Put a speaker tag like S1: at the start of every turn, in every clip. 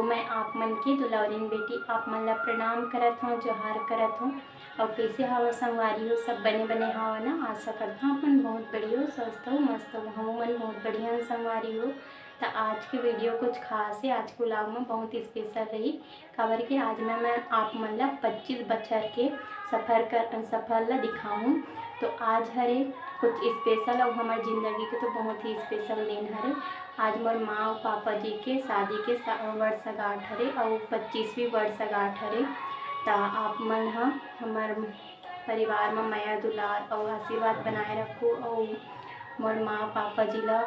S1: एगो मैं आप मन की दुलारिन बेटी आप मन ला प्रणाम करत हूँ, जोहार करत हूँ। और कैसे हवा संगवारी हो, सब बने बने हवा ना। आशा करता हूँ अपन बहुत बढ़िया हो, स्वस्थ हो, मस्त हो, हम मन बहुत बढ़िया संगवारी हो। तो आज की वीडियो कुछ खास है, आज को व्लॉग में बहुत स्पेशल रही। खबर कि आज मैं आप मन ला 25 बच्चर के सफ़र ला दिखाऊँ। तो आज हरे कुछ स्पेशल और हमारी ज़िंदगी के तो बहुत ही स्पेशल दिन हरे। आज मोर माँ और पापा जी के शादी के वर्षगांठ हरे और 25वीं वर्षगांठ हरे। तो आप मन हमार परिवार में माया दुलार और आशीर्वाद बनाए रखो और मोर माँ पापा जी ला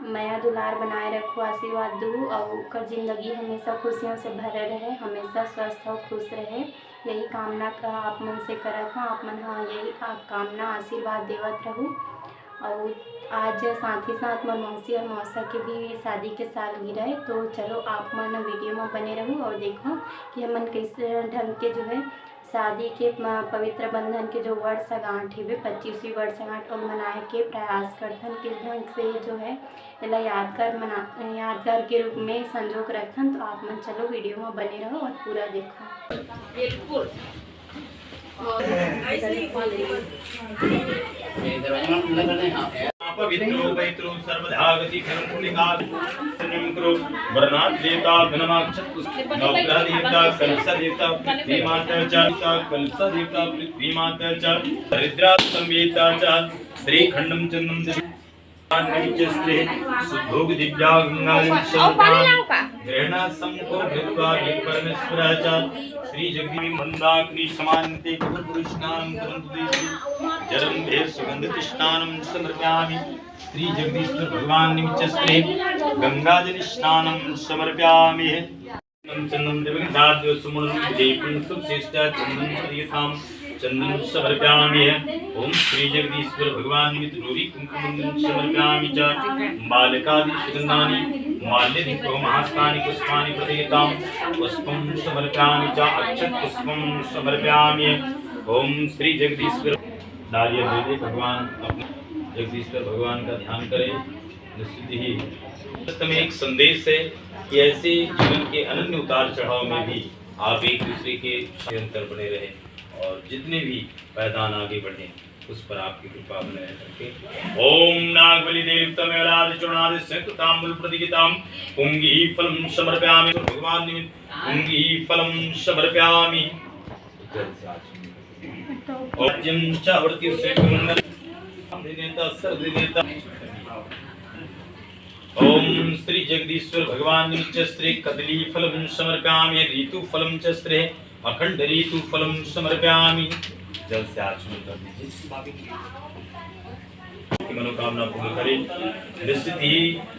S1: माया दुलार बनाए रखो, आशीर्वाद दो और उनकर ज़िंदगी हमेशा खुशियों से भरे रहे, हमेशा स्वस्थ और खुश रहे। यही कामना का आप मन से करत हूँ। आप मन यही कामना आशीर्वाद देवत रहूँ। और आज साथ ही साथ मोर मौसी और मौसा के भी शादी के सालगिरह है। तो चलो आप मन वीडियो में बने रहूँ और देखो कि हमन कैसे ढंग के जो है शादी के पवित्र बंधन के जो वर्षगांठ है 25वीं वर्षगांठ और मनाए के प्रयास करथन। किस ढंग से जो है इला यादगार के रूप में संजोग रखथन। तो आप मन चलो वीडियो में बने रहो और पूरा देखो। बिल्कुल
S2: पवित्रो पवित्रो सर्वधागति खरपुलिकां करो वरनाथ देवता गणमाक्षत नवग्रह देवता कलश देवता पृथ्वी माता च कलश देवता पृथ्वी माता च हरिद्रा संवेता च श्री खंडम चंदम निचस्ते सुभोग दिव्या ग्रहणा समको भृत्वा परमेश्वरा च श्री जगदीश मंदाग्नि समान्ते पुरुषनाम जलम भे सुगंध स्नानम समर्पयामि। श्री जगदीश्वर भगवान निमित्तस्ते गंगाजल स्नानम समर्पयामि। चंदन देवगंधाद्य सुमन जयपुर सुश्रेष्ठा चंदन प्रियताम चंदन समर्पयामि। ओम श्री जगदीश्वर भगवान निमित्त गौरी कुंकुम समर्पयामि च बालकादि सुगंधानि माल्यदीपो महास्तानि पुष्पाणि प्रदीयतां पुष्पं समर्पयामि च अक्षत पुष्पं समर्पयामि। ओम श्री जगदीश्वर नारियल दे भगवान अपने जगदीश्वर भगवान का ध्यान करें। निश्चित ही में एक संदेश है कि ऐसे जीवन के अनन्य उतार चढ़ाव में भी आप एक दूसरे के निरंतर बने रहें और जितने भी पैदान आगे बढ़े उस पर आपकी कृपा बनाए रखे। ओम नागबली देवतमेवराज चूर्णादि संयुक्ताम्बुल प्रदिगितां पुंगी फलम समर्पयामि। भगवान निमित्त पुंगी फलम समर्पयामि। और जिम चावृति से मंगल देता सर्व देता। ओम श्री जगदीश्वर भगवान निमित्त श्री कदली फलम समर्पयामि ऋतु फलम च श्री अखंड ऋतु फलम समर्पयामि। जल से आचमन कर दीजिए, मनोकामना पूर्ण करें। निश्चित ही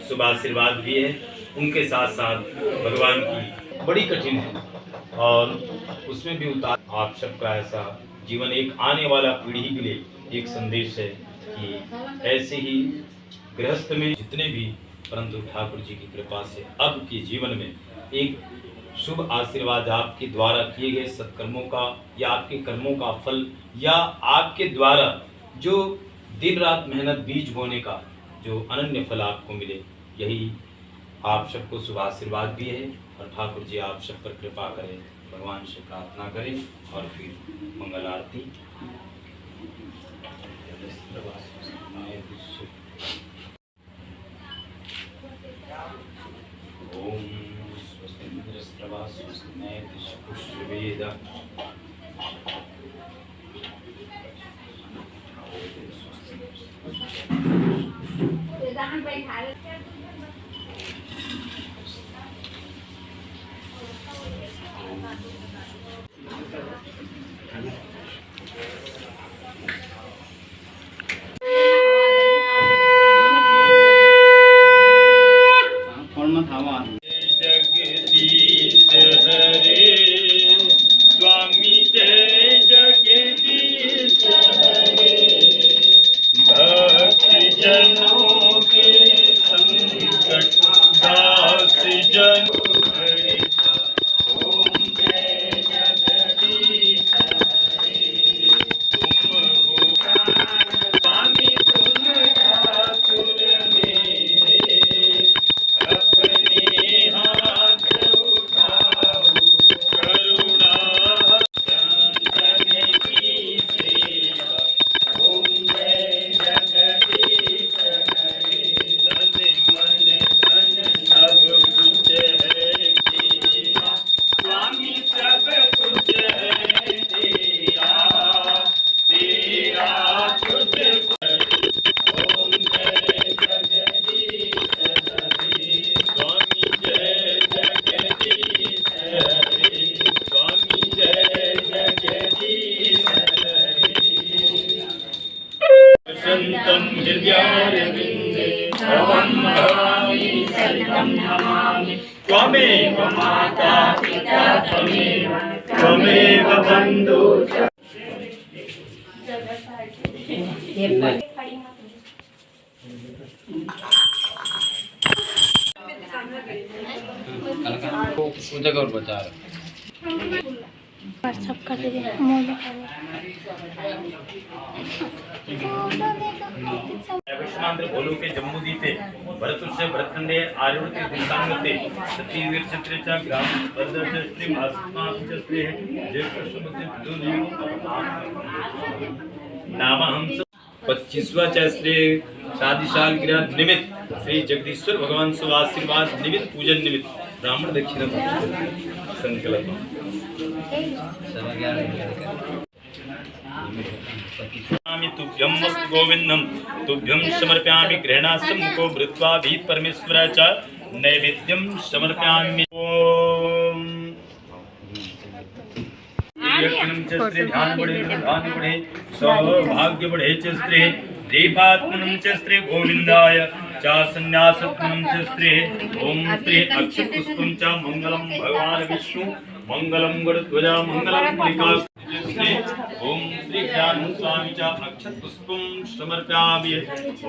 S2: शुभ आशीर्वाद भी है, उनके साथ साथ भगवान की बड़ी कठिन है और उसमें भी उतार। आप सबका ऐसा जीवन एक आने वाला पीढ़ी के लिए एक संदेश है कि ऐसे ही गृहस्थ में जितने भी, परंतु ठाकुर जी की कृपा से अब के जीवन में एक शुभ आशीर्वाद आपके द्वारा किए गए सत्कर्मों का या आपके कर्मों का फल या आपके द्वारा जो दिन रात मेहनत बीज बोने का जो अनन्य फल आपको मिले, यही आप सबको शुभ आशीर्वाद भी है। और ठाकुर जी आप सब पर कृपा करें, भगवान से प्रार्थना करें और फिर मंगल आरती। ओम जन हृदयारविन्दे भवं भवामि सततं नमामि त्वमेव माता पिता त्वमेव बन्धु
S3: पूजा का और बचा रहा
S1: व्हाट्सअप कर दीजिए
S2: विश्वामित्र गोलोके जम्बूदीपे भरतुष्य भरतखंडे आर्यवृत्ति दिशांगते सतीवीर चत्रेचा ग्राम स्पर्धच श्री आस्माच श्री जयकृष्णमते दुनियो नामहंस 25वां श्री शादी सालगिरह निमित्त श्री जगदीश्वर भगवान सुआशीर्वाद निमित्त पूजन निमित्त ब्राह्मण दक्षिणा संकल्प तुभ्यं वस्तु गोविंदम तुभ्यं समर्पयामि गृहणास्तं मुखो भृत्वा भीत परमेश्वर च नैवेद्यं समर्पयामि ओम ध्यान बढ़े सौभाग्य बढ़े च स्त्री दीपात्मनं च स्त्री गोविंदाय च संन्यासत्मनं च स्त्री ओम श्री अक्षपुष्पं च मंगलम भगवान विष्णु मंगलम गरुड़ध्वजा मंगलम पुलिका ओम श्री ज्ञान स्वामी च अक्षत पुष्पं समर्पयामि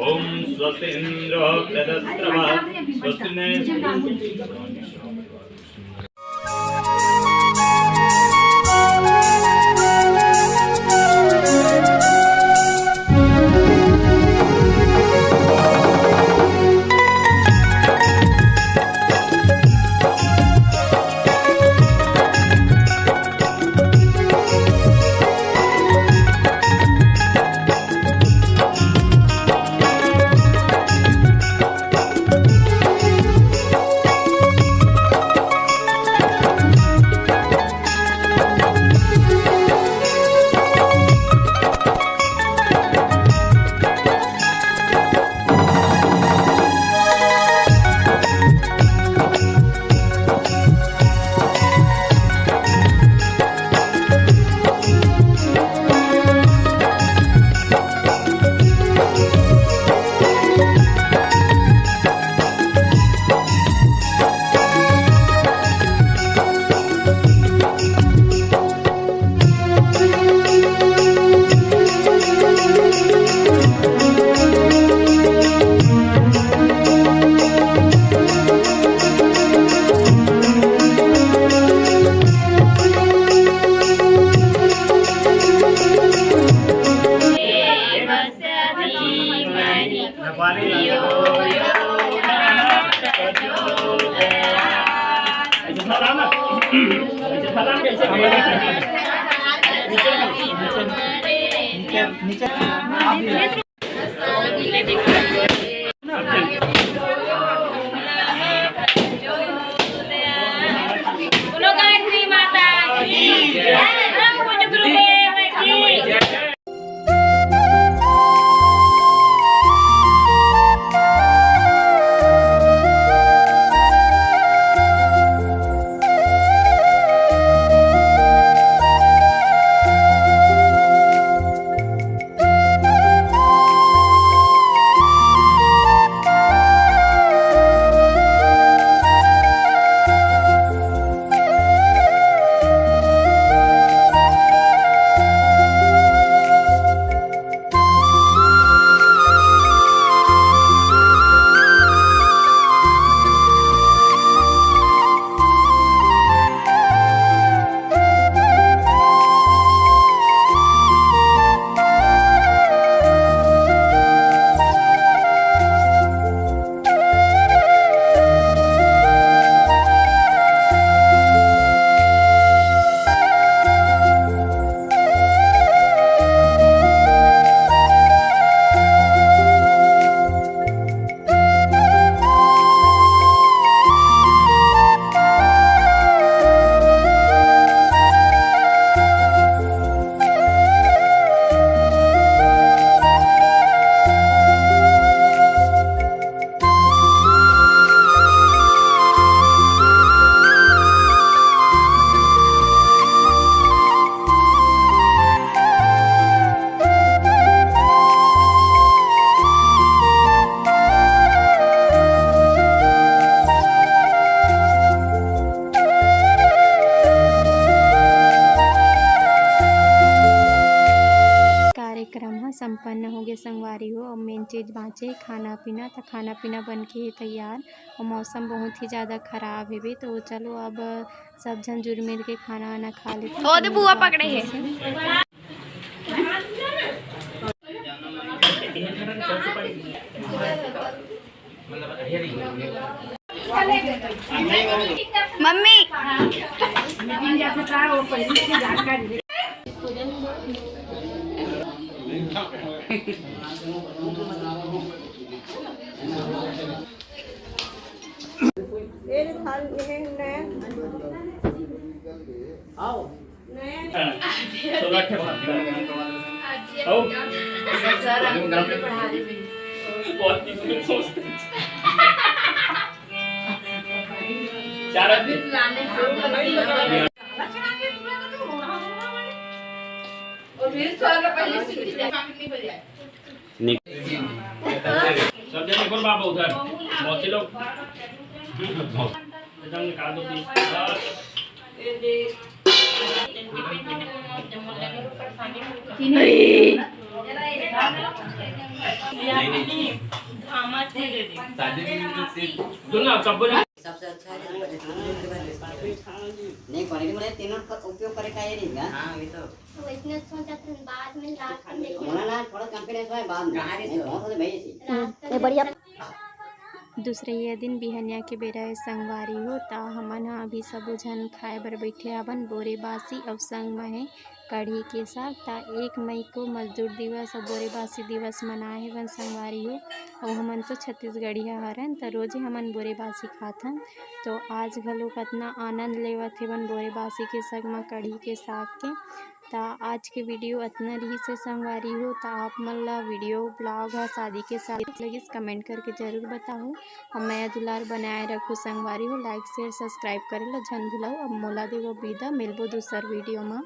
S2: ओम स्वस्ति इंद्र प्रदस्त्रवा स्वस्ति ने
S1: संपन्न हो गए संगवारी हो। और मेन चीज़ बाँचे खाना पीना, तो खाना पीना बन के तैयार। और मौसम बहुत ही ज़्यादा ख़राब है भी, तो चलो अब सब जन जुड़ मिल के खाना वाना खा लेते हैं। तो बुआ पकड़े है मम्मी
S2: सब जने खोल बाबा उधर मौसी लोग एकदम निकाल दो प्लीज।
S4: सबसे अच्छा है नहीं क्वालिटी में तीनों का उपयोग करे का ये नहीं का। हां ये तो
S5: इतने सोचा था बाद में रात को देखो
S4: बोला ना थोड़ा कंपनी है बाद में बहुत होते भाई ऐसी
S5: ये बढ़िया।
S1: दूसरे ये दिन बिहनिया के बेरा संगवारी हो, ता हमन हा अभी सब झन खाए बर बैठे हवन बोरे बासी। और संग में है कढ़ी के साग। ता 1 मई को मजदूर दिवस और बोरे बासी दिवस मनाए हवन संगवारी हो। और हमन तो छत्तीसगढ़िया हरन, तो रोजे हमन बोरे बासी खाथन। तो आज घलो कतना आनंद लेवत हेवन बोरे बासी के संग में कढ़ी के साग के। ता आज के वीडियो इतना रही से संगवारी हो। ता आप मन ला वीडियो ब्लॉग है शादी के साथ लगिस कमेंट करके ज़रूर बताओ। और मैं दुलार बनाए रखूँ संगवारी हो। लाइक शेयर सब्सक्राइब करे ला झन भुलाओ। अब मोला देव विदा, मिलबो दूसर वीडियो में।